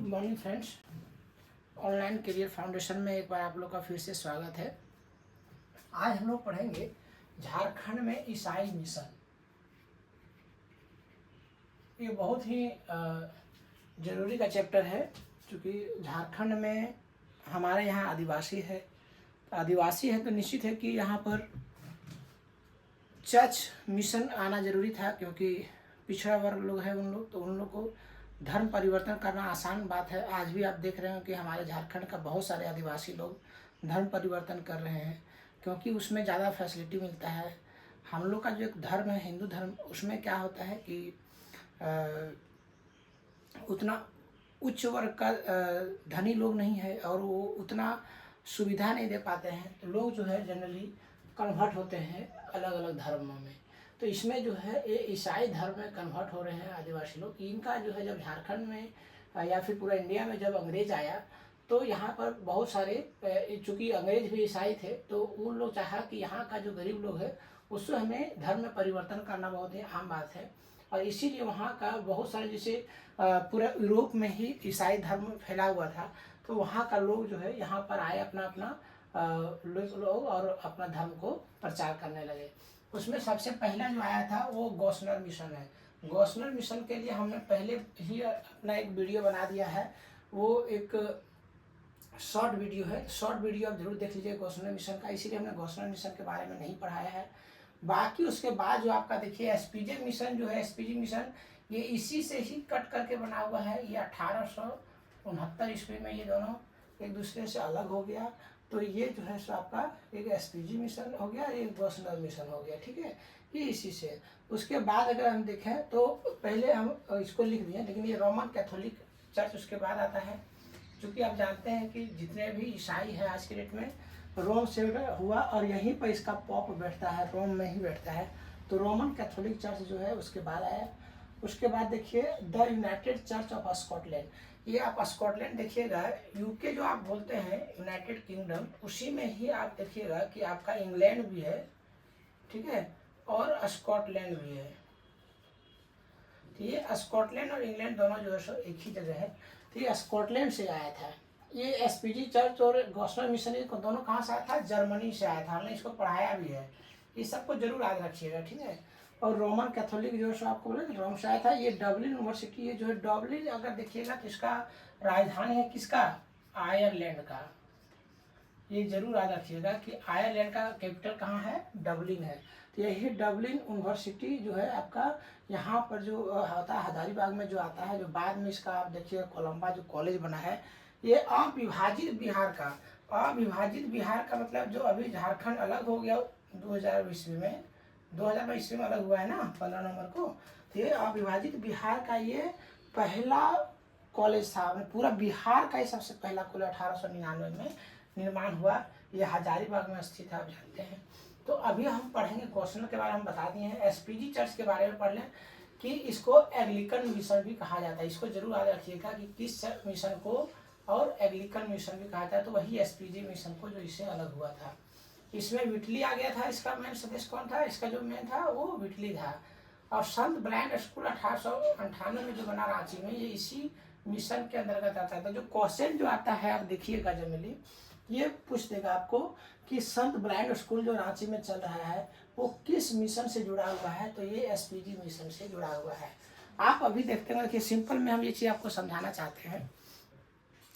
Good morning friends. Online career foundation में एक बार आप लोग का फिर से स्वागत है। आज हम लोग पढ़ेंगे झारखंड में ईसाई मिशन। ये बहुत ही ज़रूरी का चैप्टर है, क्योंकि झारखंड में हमारे यहाँ आदिवासी है तो निश्चित है कि यहाँ पर चर्च मिशन आना ज़रूरी था, क्योंकि पिछड़ा वर्ग लोग हैं उन लोग को धर्म परिवर्तन करना आसान बात है। आज भी आप देख रहे हो कि हमारे झारखंड का बहुत सारे आदिवासी लोग धर्म परिवर्तन कर रहे हैं, क्योंकि उसमें ज़्यादा फैसिलिटी मिलता है। हम लोग का जो एक धर्म है हिंदू धर्म, उसमें क्या होता है कि उतना उच्च वर्ग का धनी लोग नहीं है और वो उतना सुविधा नहीं दे पाते हैं, तो लोग जो है जनरली कन्वर्ट होते हैं अलग अलग धर्मों में। तो इसमें जो है ये ईसाई धर्म में कन्वर्ट हो रहे हैं आदिवासी लोग। इनका जो है जब झारखंड में या फिर पूरा इंडिया में जब अंग्रेज आया, तो यहाँ पर बहुत सारे, चूँकि अंग्रेज भी ईसाई थे, तो उन लोग चाहा कि यहाँ का जो गरीब लोग है उससे हमें धर्म में परिवर्तन करना बहुत ही आम बात है। और इसीलिए वहाँ का बहुत सारे, जैसे पूरा यूरोप में ही ईसाई धर्म फैला हुआ था, तो वहाँ का लोग जो है यहाँ पर आए अपना लोग और अपना धर्म को प्रचार करने लगे। उसमें सबसे पहला जो आया था वो गौसनर मिशन है। गौसनर मिशन के लिए हमने पहले ही अपना एक वीडियो बना दिया है। वो एक शॉर्ट वीडियो है, शॉर्ट वीडियो आप जरूर देख लीजिए गौसनर मिशन का। इसीलिए हमने गौसनर मिशन के बारे में नहीं पढ़ाया है। बाकी उसके बाद जो आपका देखिए एसपीजे मिशन जो है, एसपीजी मिशन ये इसी से ही कट करके बना हुआ है। ये 1869 ईस्वी में ये दोनों एक दूसरे से अलग हो गया। तो ये जो है सो आपका एक एसपीजी मिशन हो गया, एक गौसनर मिशन हो गया, ठीक है। ये इसी से उसके बाद अगर हम देखें तो पहले हम इसको लिख दिए, लेकिन ये रोमन कैथोलिक चर्च उसके बाद आता है। क्योंकि आप जानते हैं कि जितने भी ईसाई हैं आज के डेट में रोम से हुआ और यहीं पर इसका पॉप बैठता है, रोम में ही बैठता है। तो रोमन कैथोलिक चर्च जो है उसके बाद आया। उसके बाद देखिए the United church of Scotland. ये आप स्कॉटलैंड देखिएगा, यूके जो आप बोलते हैं यूनाइटेड किंगडम, उसी में ही आप देखिएगा कि आपका इंग्लैंड भी है, ठीक है, और स्कॉटलैंड भी है। तो ये स्कॉटलैंड और इंग्लैंड दोनों जो है सो एक ही जगह है। तो ये स्कॉटलैंड से आया था। ये एसपीजी चर्च और गॉस्पेल मिशनरी को दोनों कहाँ से आया था? जर्मनी से आया था। हमने इसको पढ़ाया भी है, ये सबको जरूर याद रखिएगा, ठीक है। और रोमन कैथोलिक जो है सो आपको बोले रोम से आया था। ये डबलिन यूनिवर्सिटी, ये जो है डबलिन अगर देखिएगा तो इसका राजधानी है किसका? आयरलैंड का। ये जरूर याद रखिएगा कि आयरलैंड का कैपिटल कहाँ है? डबलिन है। तो यही डबलिन यूनिवर्सिटी जो है आपका यहाँ पर जो होता है हजारीबाग में जो आता है, जो बाद में इसका आप देखिए कोलंबा जो कॉलेज बना है, ये अविभाजित बिहार का। अविभाजित बिहार का मतलब जो अभी झारखंड अलग हो गया 2000 ईस्वी में, 2000 ईस्वी में अलग हुआ है ना 15 नवंबर को। तो ये अविभाजित बिहार का ये पहला कॉलेज था। पूरा बिहार का ही सबसे पहला कॉलेज 1899 में निर्माण हुआ। ये हजारीबाग में स्थित है, आप जानते हैं। तो अभी हम पढ़ेंगे क्वेश्चन के बारे में बता दिए हैं। एसपीजी चर्च के बारे में पढ़ लें कि इसको एंग्लिकन मिशन भी कहा जाता है। इसको जरूर याद रखिएगा कि किस मिशन को और एंग्लिकन मिशन भी कहा जाता है। तो वही एसपीजी मिशन को जो इससे अलग हुआ था। इसमें विटली आ गया था। इसका मेन सदस्य कौन था? इसका जो मेन था वो विटली था। और संत ब्रांड स्कूल 1898 में जो बना रांची में, ये इसी मिशन के अंतर्गत आता है। तो जो क्वेश्चन जो आता है आप देखिएगा जनरली, ये पूछ देगा आपको कि संत ब्रांड स्कूल जो रांची में चल रहा है वो किस मिशन से जुड़ा हुआ है? तो ये एसपीजी मिशन से जुड़ा हुआ है। आप अभी देखते हैं कि सिंपल में हम ये चीज़ आपको समझाना चाहते हैं।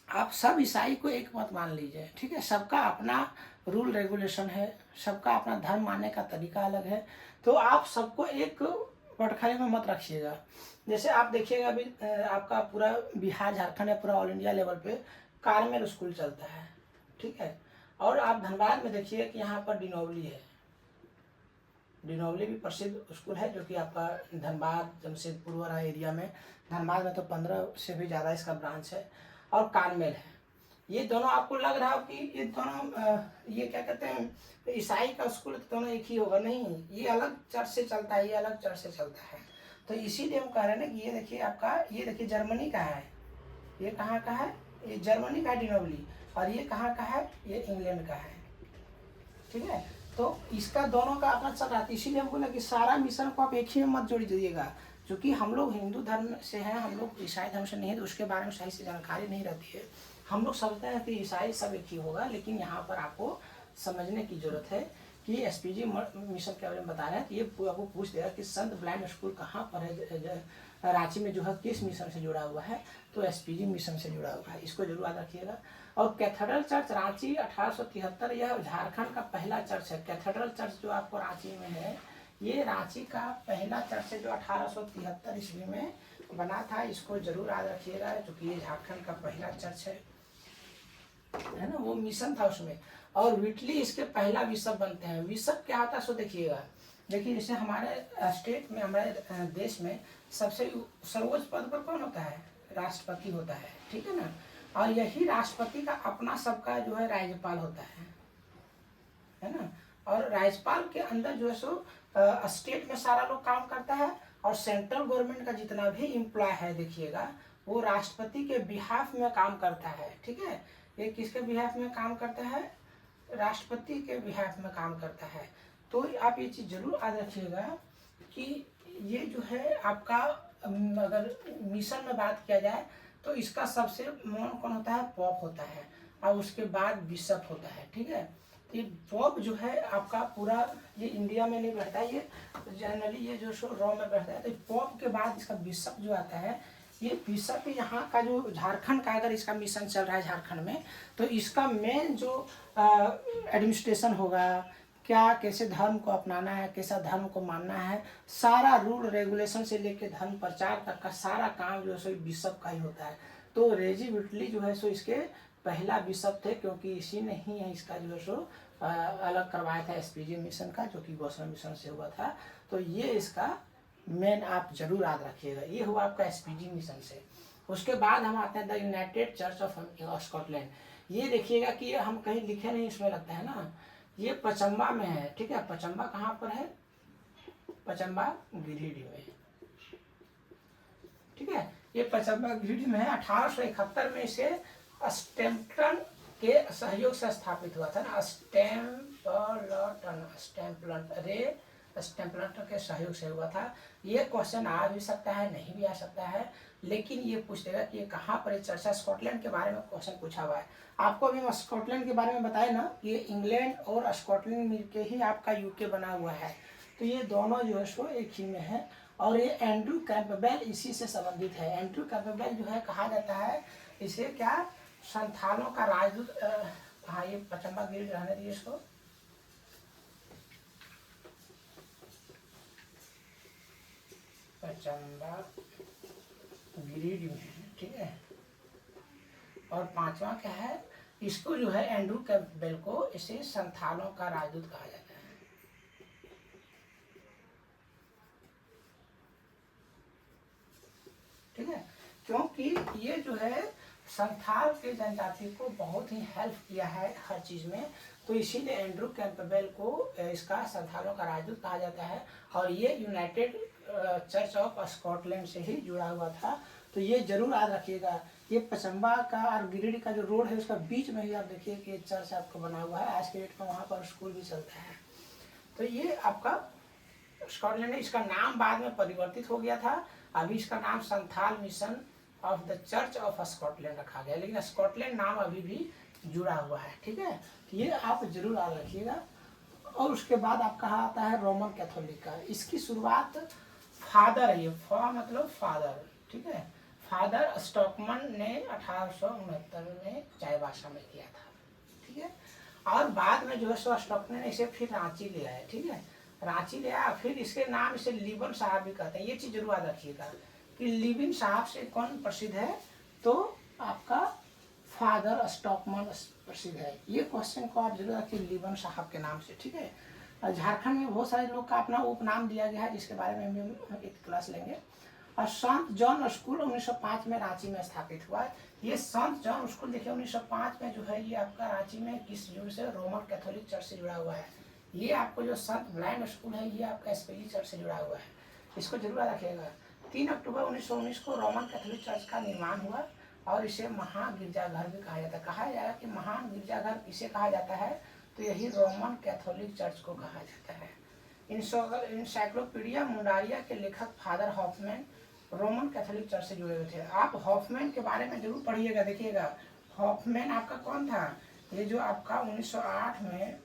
आप सब ईसाई को एक मत मान लीजिए, ठीक है। सबका अपना रूल रेगुलेशन है, सबका अपना धर्म मानने का तरीका अलग है। तो आप सबको एक बटखरे में मत रखिएगा। जैसे आप देखिएगा अभी आपका पूरा बिहार झारखंड या पूरा ऑल इंडिया लेवल पे कार्मेल स्कूल चलता है, ठीक है। और आप धनबाद में देखिए कि यहाँ पर डिनोवली है। डिनोवली भी प्रसिद्ध स्कूल है, जो कि आपका धनबाद जमशेदपुर वाला एरिया में, धनबाद में तो 15 से भी ज़्यादा इसका ब्रांच है। और कार्मेल है। ये दोनों आपको लग रहा हो कि ये दोनों ये क्या कहते हैं ईसाई का स्कूल, तो दोनों एक ही होगा? नहीं, ये अलग चर्च से चलता है, ये अलग चर्च से चलता है। तो इसीलिए हम कह रहे हैं ना कि ये देखिए आपका, ये देखिए जर्मनी का है। ये कहाँ का है? ये जर्मनी का डिनोवली। और ये कहाँ का है? ये इंग्लैंड का है, ठीक है। तो इसका दोनों का अपना चल रहा है। इसीलिए हम बोले कि सारा मिशन को आप एक ही में मत जोड़ दीजिएगा। क्योंकि हम लोग हिंदू धर्म से हैं, हम लोग ईसाई धर्म से नहीं है, तो उसके बारे में सही से जानकारी नहीं रहती है। हम लोग समझते हैं कि ईसाई सब एक ही होगा, लेकिन यहाँ पर आपको समझने की ज़रूरत है कि एसपीजी मिशन के बारे में बता रहे हैं। तो ये आपको पूछ देगा कि संत ब्लाइंड स्कूल कहाँ पर है, रांची में जो है किस मिशन से जुड़ा हुआ है, तो एसपीजी मिशन से जुड़ा हुआ है, इसको जरूर याद रखिएगा। और कैथेड्रल चर्च रांची 1873, यह झारखंड का पहला चर्च है। कैथेड्रल चर्च जो आपको रांची में है, ये रांची का पहला चर्च है जो 1873 ईस्वी में बना था, इसको जरूर याद रखिएगा, क्योंकि ये झारखंड का पहला चर्च है ना, वो मिशन था उसमें। और विटली इसके पहला बिशप बनते हैं। बिशप क्या होता है सो देखिएगा, देखिए जैसे हमारे स्टेट में, हमारे देश में सबसे सर्वोच्च पद पर कौन होता है, राष्ट्रपति होता है, ठीक है ना। और यही राष्ट्रपति का अपना सबका जो है राज्यपाल होता है ना। और राज्यपाल के अंदर जो है सो स्टेट में सारा लोग काम करता है, और सेंट्रल गवर्नमेंट का जितना भी एम्प्लॉय है देखिएगा, वो राष्ट्रपति के बिहाफ में काम करता है, ठीक है। ये किसके बिहाफ में काम करता है, राष्ट्रपति के बिहाफ में काम करता है। तो आप ये चीज़ जरूर याद रखिएगा कि ये जो है आपका, अगर मिशन में बात किया जाए तो इसका सबसे कौन होता है, पॉप होता है, और उसके बाद बिशप होता है, ठीक है। तो ये पॉप जो है आपका पूरा, ये इंडिया में नहीं बैठता है, ये जनरली ये जो रॉ में बैठता है। तो पॉप के बाद इसका बिशप जो आता है, ये बिशप यहाँ का जो झारखंड का अगर इसका मिशन चल रहा है झारखंड में, तो इसका मेन जो एडमिनिस्ट्रेशन होगा, क्या कैसे धर्म को अपनाना है, कैसा धर्म को मानना है, सारा रूल रेगुलेशन से लेके धर्म प्रचार तक का सारा काम जो है सो बिशप का ही होता है। तो रेजी विटली जो है सो इसके पहला बिशप थे, क्योंकि इसी ने ही है इसका जो है सो अलग करवाया था एसपीजी मिशन का, जो कि गौसला मिशन से हुआ था। तो ये इसका मेन आप जरूर याद रखिएगा। ये हुआ आपका एसपीजी मिशन से। उसके बाद हम आते हैं the United church of Scotland. ये देखिएगा कि ये हम कहीं लिखे नहीं, इसमें लगता है ना, ये पचम्बा में है, ठीक है। पचम्बा कहाँ पर है, पचम्बा गिरिडीह में, ठीक है। ये पचम्बा गिरिडीह में है। 1871 में इसे स्टैम्पटन के सहयोग से स्थापित हुआ था ना, स्टैम्पटन के सहयोग से हुआ था। ये क्वेश्चन आ भी सकता है, नहीं भी आ सकता है, लेकिन ये पूछ देगा कि ये कहाँ पर है चर्चा। स्कॉटलैंड के बारे में क्वेश्चन पूछा हुआ है। आपको अभी स्कॉटलैंड के बारे में बताया ना, ये इंग्लैंड और स्कॉटलैंड मिलके ही आपका यूके बना हुआ है। तो ये दोनों जो है सो एक ही में है। और ये एंड्रू कैंपबेल इसी से संबंधित है। एंड्रू कैंपबेल जो है कहा जाता है इसे क्या, संथालों का राजदूत। हाँ, ये पचम्बा गिरिडीह रहने दीजिए इसको। पचम्बा गिरिडीह में है, ठीक है। और पांचवा क्या है, इसको जो है एंड्रू कैंपबेल को इसे संथालों का राजदूत कहा जाता है, ठीक है। क्योंकि ये जो है संथाल के जनजाति को बहुत ही हेल्प किया है हर चीज़ में, तो इसीलिए एंड्रू कैंपबेल को इसका संथालों का राजदूत कहा जाता है। और ये यूनाइटेड चर्च ऑफ स्कॉटलैंड से ही जुड़ा हुआ था। तो ये जरूर याद रखिएगा। ये पचम्बा का और गिरिडीह का जो रोड है उसका बीच में ही आप देखिए कि चर्च आपको बना हुआ है। आज के डेट में वहाँ पर स्कूल भी चलता है। तो ये आपका स्कॉटलैंड है। इसका नाम बाद में परिवर्तित हो गया था, अभी इसका नाम Santhal mission of the church of Scotland रखा गया, लेकिन स्कॉटलैंड नाम अभी भी जुड़ा हुआ है, ठीक है। तो ये आप जरूर याद रखिएगा। और उसके बाद आपका आता है रोमन कैथोलिक का। इसकी शुरुआत फादर है, ये फा मतलब फादर, ठीक है। फादर स्टॉकमन ने 1869 में चाईबासा में किया था, ठीक है। और बाद में जो है सो स्टॉकमन ने इसे फिर रांची ले आया, ठीक है। रांची ले आया, फिर इसके नाम इसे लिबन साहब भी कहते हैं। ये चीज़ जरूर याद रखिएगा कि लिबिन साहब से कौन प्रसिद्ध है, तो आपका फादर स्टॉकमन प्रसिद्ध है। ये क्वेश्चन को आप जरूर रखिए लिबन साहब के नाम से, ठीक है। झारखंड में बहुत सारे लोग का अपना उपनाम दिया गया है, जिसके बारे में हम एक क्लास लेंगे। और संत जॉन स्कूल 1905 में रांची में स्थापित हुआ। ये संत जॉन स्कूल देखिए 1905 में जो है ये आपका रांची में किस युग से, रोमन कैथोलिक चर्च से जुड़ा हुआ है। ये आपको जो संत ब्लाइंड स्कूल है ये आपका एसपीजी चर्च से जुड़ा हुआ है, इसको जरूर रखिएगा। 3 अक्टूबर 1919 को रोमन कैथोलिक चर्च का निर्माण हुआ और इसे महागिरजाघर भी कहा जाता है। कहा जाएगा कि महान गिरजाघर किसे कहा जाता है, तो यही रोमन कैथोलिक चर्च को कहा जाता है। इंसाइक्लोपीडिया मुंडारिया के लेखक father Hoffmann Roman Catholic church से जुड़े हुए थे। आप हॉफमैन के बारे में जरूर पढ़िएगा। देखिएगा हॉफमैन आपका कौन था, ये जो आपका 1908 में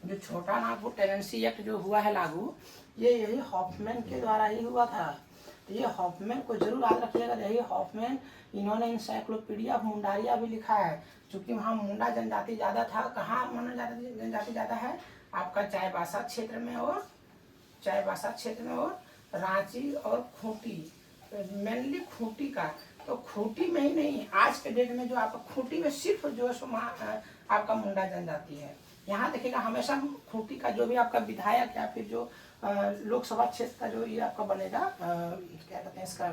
जो छोटा नागपुर टेनेंसी एक्ट जो हुआ है लागू, ये यही हॉफमैन के द्वारा ही हुआ था। तो ये हॉफमैन को जरूर याद रखिएगा। यही हॉफमैन, इन्होंने इंसाइक्लोपीडिया मुंडारिया भी लिखा है, क्योंकि वहाँ मुंडा जनजाति ज़्यादा था। कहाँ मुंडा जनजाति ज़्यादा है, आपका चाईबासा क्षेत्र में और रांची और खूंटी, मेनली खूंटी का। तो खूंटी में ही नहीं, आज के डेट में जो आपका खूंटी में सिर्फ जो है आपका मुंडा जनजाति है। यहाँ देखिएगा हमेशा खूंटी का जो भी आपका विधायक या फिर जो लोकसभा क्षेत्र का जो ये आपका बनेगा, क्या कहते हैं इसका,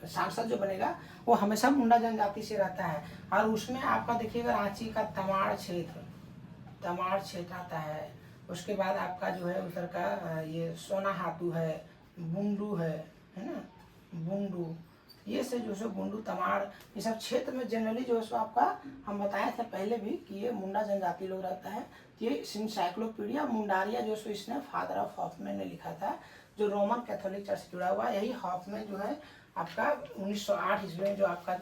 सांसद जो बनेगा, वो हमेशा मुंडा जनजाति से रहता है। और उसमें आपका देखिएगा रांची का तमाड़ क्षेत्र आता है। उसके बाद आपका जो है उधर का ये सोनाहातू है, बुंडू है ना, बुंडू, ये से जो सो बुंडू तमाड़, ये सब क्षेत्र में जनरली जो है सो आपका हम बताए थे पहले भी कि ये मुंडा जनजाति लोग रहता है। ये इंसाइक्लोपीडिया मुंडारिया जो सो इसने फादर ऑफ हॉफमैन ने लिखा था, जो रोमन कैथोलिक चर्च से जुड़ा हुआ है। यही हॉफमैन जो है आपका 1908 ईस्वी में जो आपका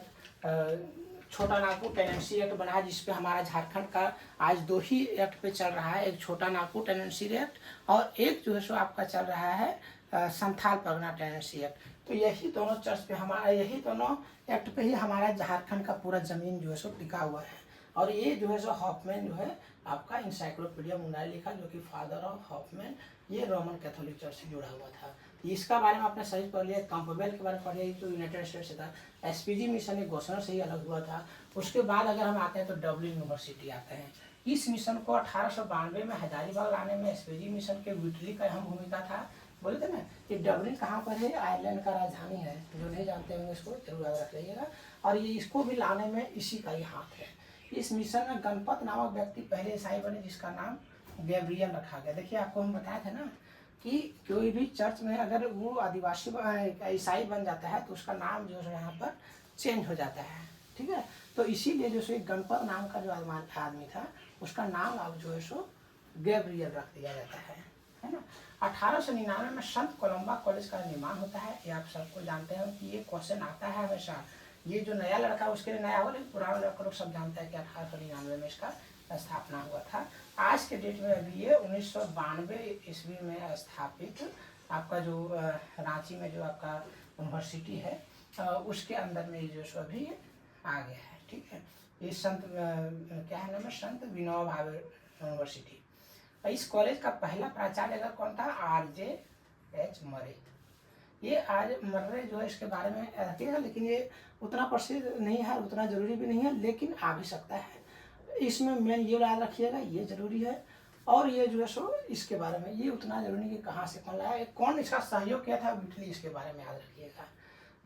छोटा नागपुर टेनेंसी एक्ट बना, जिसपे हमारा झारखंड का आज 2 ही एक्ट पे चल रहा है, एक छोटा नागपुर टेनेंसी एक्ट और एक जो है सो आपका चल रहा है संथाल परगना टेनेंसी एक्ट। तो यही दोनों चर्च पे हमारा, यही दोनों एक्ट पे ही हमारा झारखंड का पूरा जमीन जो है सो टिका हुआ है। और ये जो है सो हॉफमैन जो है आपका इंसाइक्लोपीडिया मुंडारिया लिखा, जो कि फादर ऑफ हॉफमैन, ये रोमन कैथोलिक चर्च से जुड़ा हुआ था। इसका बारे में आपने सही पढ़ लिया। कैंपबेल के बारे में पढ़ लिया, तो यूनाइटेड स्टेट्स से था। एसपीजी मिशन एक गोसनर से ही अलग हुआ था। उसके बाद अगर हम आते हैं तो डब्लिन यूनिवर्सिटी आते हैं। इस मिशन को 1892 में हजारीबाग लाने में एसपीजी मिशन के विटली का अहम भूमिका था। बोले थे ना कि डब्लिन कहाँ पर है, आयरलैंड का राजधानी है। जो नहीं जानते होंगे इसको जरूर याद रख लीजिएगा। और ये इसको भी लाने में इसी का ही हाथ है। इस मिशन में गणपत नामक व्यक्ति पहले ईसाई बने, जिसका नाम गैब्रियल रखा गया। देखिए आपको हम बताए थे ना कि कोई भी चर्च में अगर वो आदिवासी ईसाई बन जाता है तो उसका नाम जो है यहाँ पर चेंज हो जाता है। ठीक है, तो इसीलिए जो सो गणपत नाम का जो आदमी था, उसका नाम अब जो है सो गैब्रियल रख दिया जाता है ना। 1899 में संत कोलंबा कॉलेज का निर्माण होता है। ये आप सबको जानते हैं कि ये क्वेश्चन आता है हमेशा। ये जो नया लड़का उसके लिए नया हो, लेकिन पुराना लड़का लोग सब जानता है कि 1899 में इसका स्थापना हुआ था। आज के डेट में अभी ये 1992 ईस्वी में स्थापित आपका जो रांची में जो आपका यूनिवर्सिटी है, उसके अंदर में जो सो अभी आ गया है। ठीक है, ये संत क्या है नाम है, संत विनोबा भावे यूनिवर्सिटी। इस कॉलेज का पहला प्राचार्य अगर कौन था, RJ मर्रे। ये आज मर्रे जो है इसके बारे में रखिएगा, लेकिन ये उतना प्रसिद्ध नहीं है, उतना जरूरी भी नहीं है, लेकिन आ भी सकता है। इसमें मेन ये याद रखिएगा, ये जरूरी है। और ये जो है सो इसके बारे में ये उतना जरूरी नहीं कि कहाँ से कौन लाया, कौन इसका सहयोग किया था, विटली, इसके बारे में याद रखिएगा।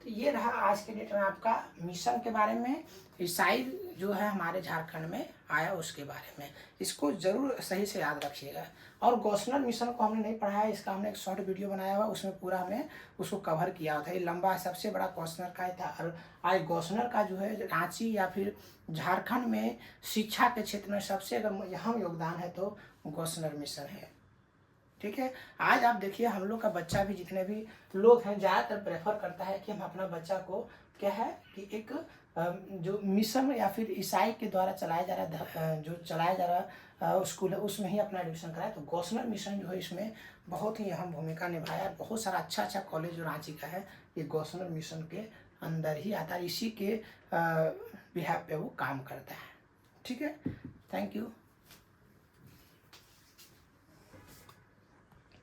तो ये रहा आज के डेट में आपका मिशन के बारे में। ईसाई जो है हमारे झारखंड में आया उसके बारे में, इसको जरूर सही से याद रखिएगा। और गॉसनर मिशन को हमने नहीं पढ़ा है, इसका हमने एक शॉर्ट वीडियो बनाया हुआ, उसमें पूरा हमने उसको कवर किया था। ये लंबा सबसे बड़ा गॉसनर का ही था। और आज गॉसनर का जो है रांची या फिर झारखंड में शिक्षा के क्षेत्र में सबसे अगर अहम योगदान है तो गॉसनर मिशन है। ठीक है, आज आप देखिए हम लोग का बच्चा भी, जितने भी लोग हैं, ज़्यादातर प्रेफर करता है कि हम अपना बच्चा को क्या है कि एक जो मिशन या फिर ईसाई के द्वारा चलाया जा रहा, जो चलाया जा रहा स्कूल है, उसमें ही अपना एडमिशन कराए। तो गॉसनर मिशन जो है इसमें बहुत ही अहम भूमिका निभाया। बहुत सारा अच्छा कॉलेज जो रांची का है, ये गॉसनर मिशन के अंदर ही आता है, इसी के बिहाफ पे वो काम करता है। ठीक है, थैंक यू।